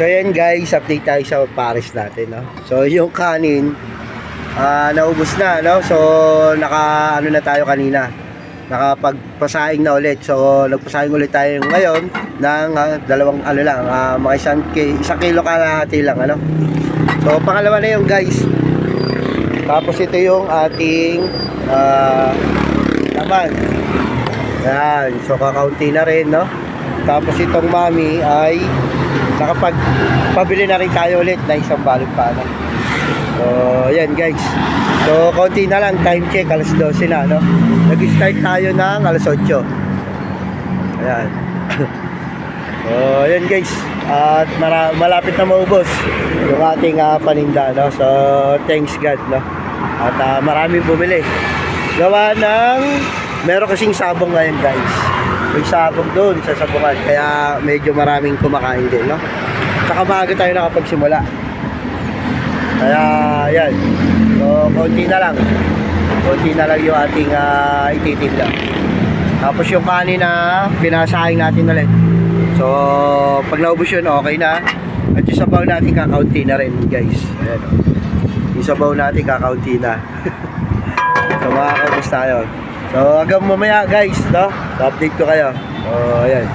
So yan guys, update tayo sa pares natin, no? So yung kanin naubos na, no? So naka ano na tayo kanina, nakapagpasaing na ulit. So nagpasaing ulit tayo ngayon ng dalawang ano lang, mga isang kilo kalahati lang, ano? So pangalawa na yung guys. Tapos ito yung ating laman. Yan, so kakaunti na rin, no? Tapos itong mami ay nakapagpabili na rin tayo ulit na isang balot pa, no? So yan guys, so kaunti na lang, time check alas 12 na, no? Nag-start tayo ng alas 8. Ayan. So yan guys, at malapit na maubos yung ating paninda, no? So thanks God, no? At maraming bumili gawa ng meron kasing sabong ngayon guys. May sabong doon sa sabungan, kaya medyo maraming kumakain din, no? Saka maaga tayo nakapagsimula, kaya yan. So konti na lang yung ating ititinda. Tapos yung kanin na pinasaing natin ulit, so pag naubos yun, okay na. At yung sabaw natin kakaunti na rin guys. Ayan, yung sabaw natin kakaunti na. So makakaubos tayo. So hanggang mamaya guys, no? So update ko kayo. So ayan.